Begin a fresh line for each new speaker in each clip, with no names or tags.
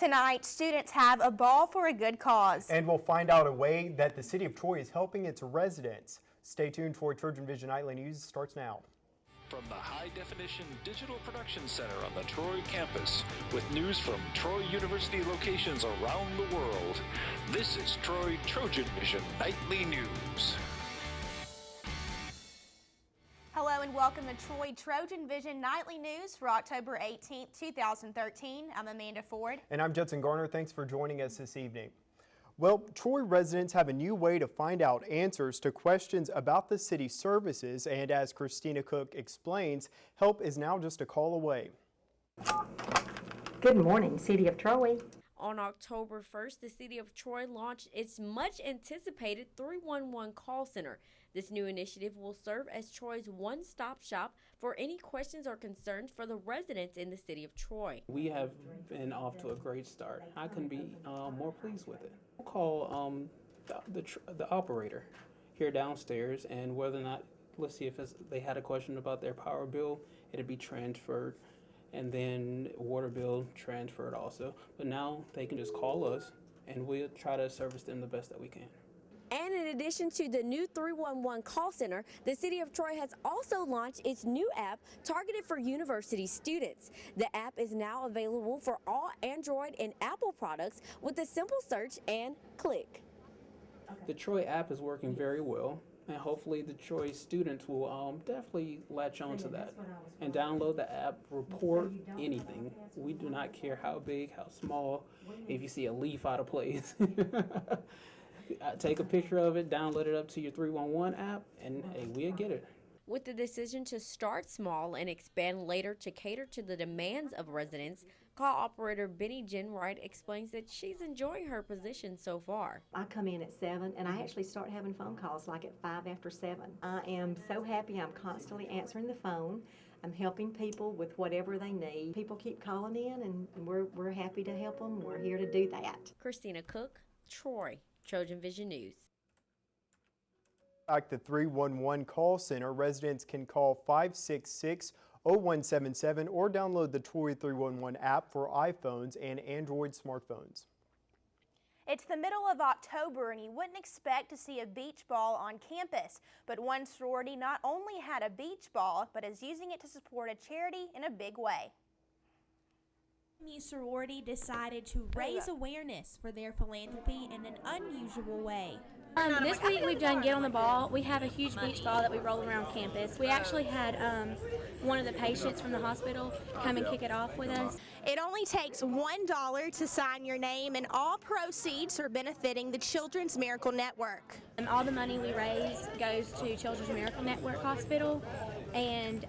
Tonight, students have a ball for a good cause.
And we'll find out a way that the city of Troy is helping its residents. Stay tuned for TrojanVision Nightly News starts now.
From the high-definition digital production center on the Troy campus, with news from Troy University locations around the world, this is Troy TrojanVision Nightly News.
Hello and welcome to Troy TrojanVision Nightly News for October 18th, 2013. I'm Amanda Ford.
And I'm Judson Garner. Thanks for joining us this evening. Well, Troy residents have a new way to find out answers to questions about the city's services, and as Christina Cook explains, help is now just a call away.
Good morning, City of Troy.
On October 1st, the City of Troy launched its much-anticipated 311 call center. This new initiative will serve as Troy's one-stop shop for any questions or concerns for the residents in the City of Troy.
We have been off to a great start. I couldn't be more pleased with it. We'll call the operator here downstairs, and whether or not, let's see if they had a question about their power bill, it'd be transferred, and then water bill transferred also. But now they can just call us, and we'll try to service them the best that we can.
And in addition to the new 311 call center, the City of Troy has also launched its new app targeted for university students. The app is now available for all Android and Apple products with a simple search and click.
The Troy app is working very well, and hopefully the Troy students will definitely latch on to that and download the app, report anything. We do not care how big, how small, if you see a leaf out of place. Take a picture of it, download it up to your 311 app, and hey, we'll get it.
With the decision to start small and expand later to cater to the demands of residents, call operator Benny Jenwright explains that she's enjoying her position so far.
I come in at 7 and I actually start having phone calls like at 5 after 7. I am so happy. I'm constantly answering the phone. I'm helping people with whatever they need. People keep calling in and we're happy to help them. We're here to do that.
Christina Cook, Troy TrojanVision News.
Like the 311 call center, residents can call 566-0177 or download the Troy 311 app for iPhones and Android smartphones.
It's the middle of October and you wouldn't expect to see a beach ball on campus, but one sorority not only had a beach ball, but is using it to support a charity in a big way.
Sorority decided to raise awareness for their philanthropy in an unusual way.
This week we've done Get on the Ball. We have a huge beach ball that we roll around campus. We actually had one of the patients from the hospital come and kick it off with us.
It only takes $1 to sign your name, and all proceeds are benefiting the Children's Miracle Network.
All the money we raise goes to Children's Miracle Network Hospital, and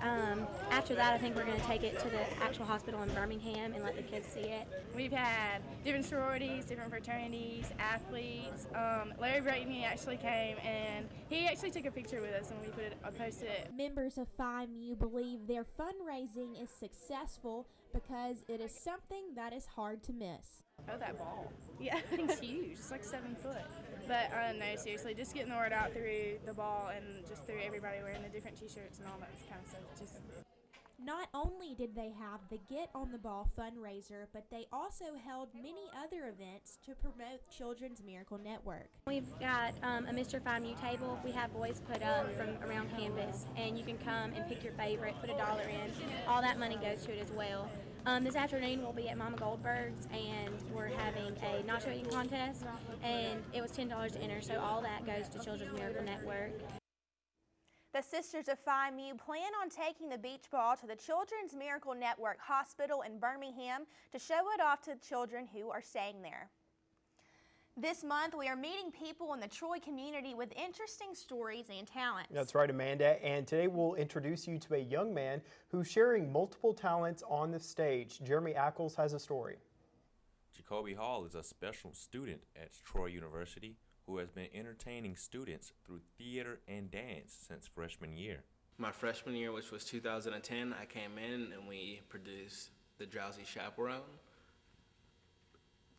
after that I think we're going to take it to the actual hospital in Birmingham and let the kids see it.
We've had different sororities, different fraternities, athletes. Larry Brayton actually came and he actually took a picture with us and we posted it.
Members of FIMU believe their fundraising is successful because it is something that is hard to miss.
Oh, that ball. Yeah, it's huge. It's like 7 foot. But no, seriously, just getting the word out through the ball and just through everybody wearing the different t-shirts and all that kind of stuff.
Not only did they have the Get on the Ball fundraiser, but they also held many other events to promote Children's Miracle Network.
We've got a Mr. FIMU table. We have boys put up from around campus, and you can come and pick your favorite, put $1 in. All that money goes to it as well. This afternoon we'll be at Mama Goldberg's, and we're having a nacho eating contest, and it was $10 to enter, so all that goes to Children's Miracle Network.
The Sisters of FIMU plan on taking the beach ball to the Children's Miracle Network Hospital in Birmingham to show it off to children who are staying there. This month, we are meeting people in the Troy community with interesting stories and talents.
That's right, Amanda. And today we'll introduce you to a young man who's sharing multiple talents on the stage. Jeremy Ackles has a story.
Jacoby Hall is a special student at Troy University who has been entertaining students through theater and dance since freshman year.
My freshman year, which was 2010, I came in and we produced The Drowsy Chaperone.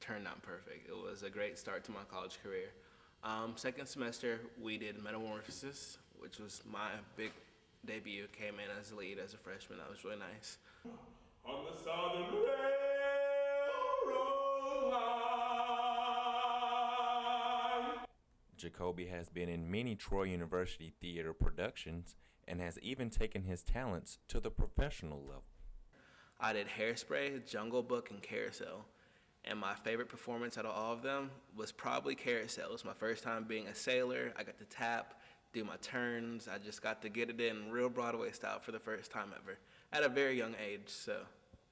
Turned out perfect. It was a great start to my college career. Second semester, we did Metamorphosis, which was my big debut. Came in as a lead as a freshman. That was really nice.
On the southern railroad
Jacoby has been in many Troy University theater productions and has even taken his talents to the professional level.
I did Hairspray, Jungle Book, and Carousel. And my favorite performance out of all of them was probably Carousel. It was my first time being a sailor. I got to tap, do my turns. I just got to get it in real Broadway style for the first time ever at a very young age, so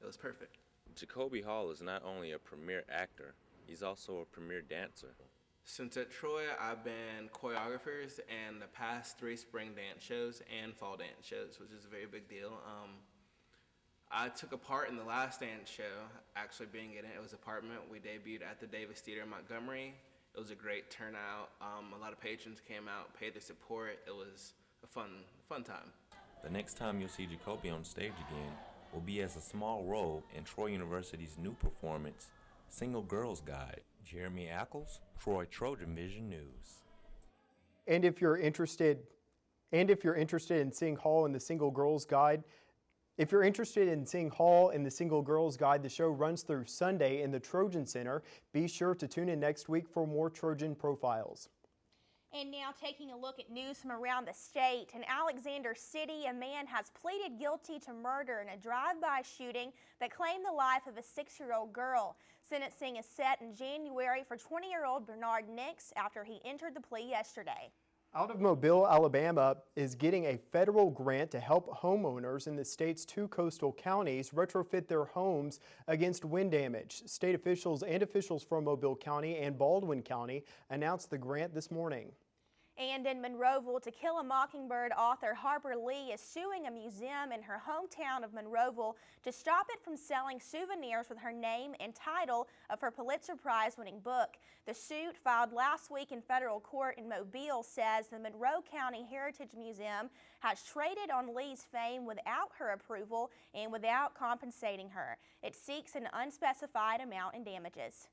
it was perfect.
Jacoby Hall is not only a premier actor, he's also a premier dancer.
Since at Troy, I've been choreographers in the past 3 spring dance shows and fall dance shows, which is a very big deal. I took a part in the last dance show, actually being in it. It was Apartment. We debuted at the Davis Theater in Montgomery. It was a great turnout. A lot of patrons came out, paid their support. It was a fun time.
The next time you'll see Jacoby on stage again will be as a small role in Troy University's new performance, Single Girls Guide. Jeremy Ackles, Troy TrojanVision News.
And if you're interested in seeing Hall in the Single Girls Guide, the show runs through Sunday in the Trojan Center. Be sure to tune in next week for more Trojan profiles.
And now taking a look at news from around the state. In Alexander City, a man has pleaded guilty to murder in a drive-by shooting that claimed the life of a 6-year-old girl. Sentencing is set in January for 20-year-old Bernard Nix after he entered the plea yesterday.
Out of Mobile, Alabama is getting a federal grant to help homeowners in the state's 2 coastal counties retrofit their homes against wind damage. State officials and officials from Mobile County and Baldwin County announced the grant this morning.
And in Monroeville, To Kill a Mockingbird author Harper Lee is suing a museum in her hometown of Monroeville to stop it from selling souvenirs with her name and title of her Pulitzer Prize-winning book. The suit, filed last week in federal court in Mobile, says the Monroe County Heritage Museum has traded on Lee's fame without her approval and without compensating her. It seeks an unspecified amount in damages.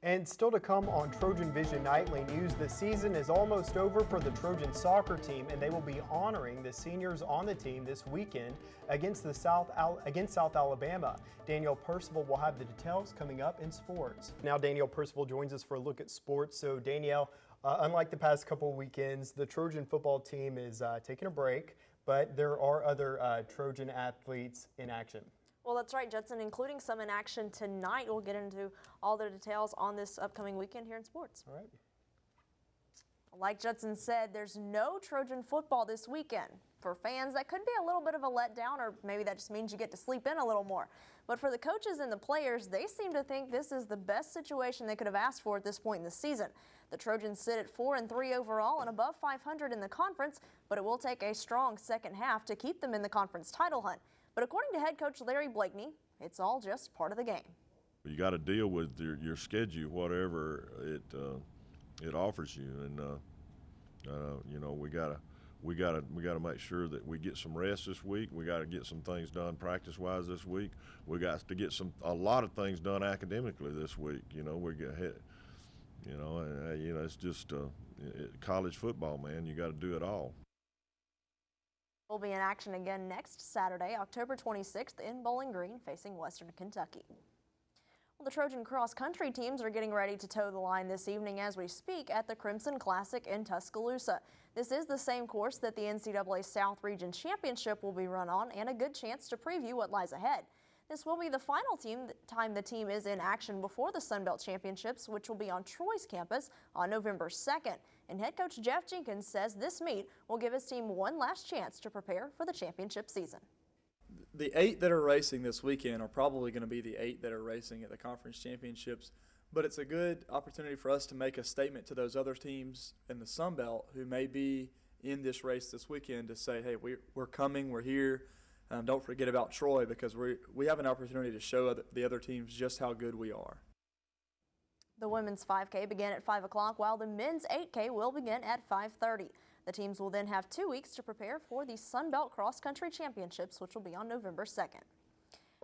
And still to come on TrojanVision Nightly News, the season is almost over for the Trojan soccer team, and they will be honoring the seniors on the team this weekend against South Alabama. Danielle Percival will have the details coming up in sports. Now Danielle Percival joins us for a look at sports. So Danielle, unlike the past couple weekends, the Trojan football team is taking a break, but there are other Trojan athletes in action.
Well, that's right, Judson, including some in action tonight. We'll get into all the details on this upcoming weekend here in sports.
All right.
Like Judson said, there's no Trojan football this weekend. For fans, that could be a little bit of a letdown, or maybe that just means you get to sleep in a little more. But for the coaches and the players, they seem to think this is the best situation they could have asked for at this point in the season. The Trojans sit at 4-3 overall and above 500 in the conference, but it will take a strong second half to keep them in the conference title hunt. But according to head coach Larry Blakeney, it's all just part of the game.
You got to deal with your schedule, whatever it offers you, and you know, we gotta make sure that we get some rest this week. We got to get some things done practice-wise this week. We got to get a lot of things done academically this week. You know, we get hit. You know, and you know, it's just college football, man. You got to do it all.
We'll be in action again next Saturday, October 26th in Bowling Green, facing Western Kentucky. Well, the Trojan cross-country teams are getting ready to toe the line this evening as we speak at the Crimson Classic in Tuscaloosa. This is the same course that the NCAA South Region Championship will be run on, and a good chance to preview what lies ahead. This will be the final time the team is in action before the Sun Belt Championships, which will be on Troy's campus on November 2nd. And head coach Jeff Jenkins says this meet will give his team one last chance to prepare for the championship season.
The 8 that are racing this weekend are probably going to be the 8 that are racing at the conference championships, but it's a good opportunity for us to make a statement to those other teams in the Sun Belt who may be in this race this weekend to say, hey, we're coming, we're here. Don't forget about Troy, because we have an opportunity to show the other teams just how good we are.
The women's 5K began at 5 o'clock, while the men's 8K will begin at 5:30. The teams will then have 2 weeks to prepare for the Sun Belt Cross Country Championships, which will be on November 2nd.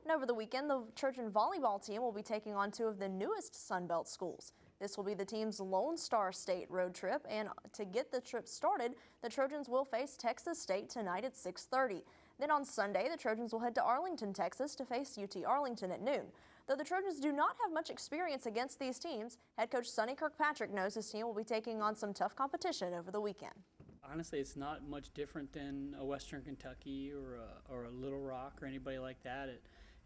And over the weekend, the Trojan volleyball team will be taking on 2 of the newest Sun Belt schools. This will be the team's Lone Star State road trip, and to get the trip started, the Trojans will face Texas State tonight at 6:30. Then on Sunday, the Trojans will head to Arlington, Texas to face UT Arlington at noon. Though the Trojans do not have much experience against these teams, head coach Sonny Kirkpatrick knows his team will be taking on some tough competition over the weekend.
Honestly, it's not much different than a Western Kentucky or a Little Rock or anybody like that.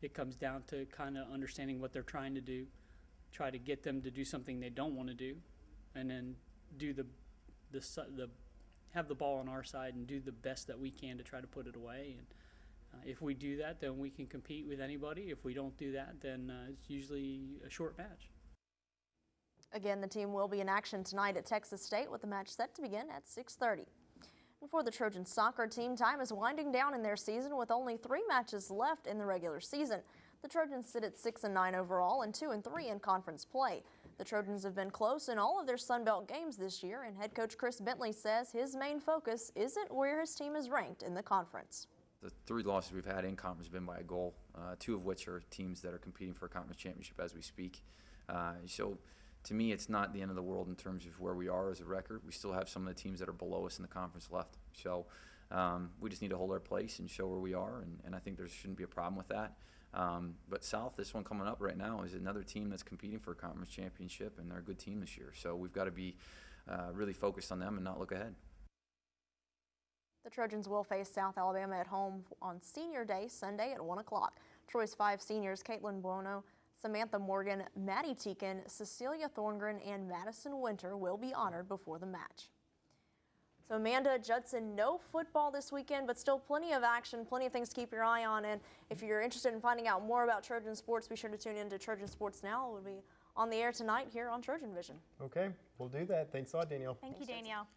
It comes down to kind of understanding what they're trying to do, try to get them to do something they don't want to do, and then do have the ball on our side and do the best that we can to try to put it away. And if we do that, then we can compete with anybody. If we don't do that, then it's usually a short match.
Again, the team will be in action tonight at Texas State with the match set to begin at 6:30. And for the Trojan soccer team, time is winding down in their season with only 3 matches left in the regular season. The Trojans sit at 6-9 overall and 2-3 in conference play. The Trojans have been close in all of their Sun Belt games this year, and head coach Chris Bentley says his main focus isn't where his team is ranked in the conference.
The 3 losses we've had in conference have been by a goal, 2 of which are teams that are competing for a conference championship as we speak. So to me, it's not the end of the world in terms of where we are as a record. We still have some of the teams that are below us in the conference left. So we just need to hold our place and show where we are, and I think there shouldn't be a problem with that. But South, this one coming up right now, is another team that's competing for a conference championship, and they're a good team this year. So we've got to be really focused on them and not look ahead.
The Trojans will face South Alabama at home on Senior Day, Sunday at 1 o'clock. Troy's 5 seniors, Caitlin Buono, Samantha Morgan, Maddie Teakin, Cecilia Thorngren, and Madison Winter will be honored before the match. So Amanda, Judson, no football this weekend, but still plenty of action, plenty of things to keep your eye on. And if you're interested in finding out more about Trojan sports, be sure to tune in to Trojan Sports Now. It will be on the air tonight here on Trojan Vision.
Okay, we'll do that. Thanks a lot, Danielle.
Thank you, Danielle.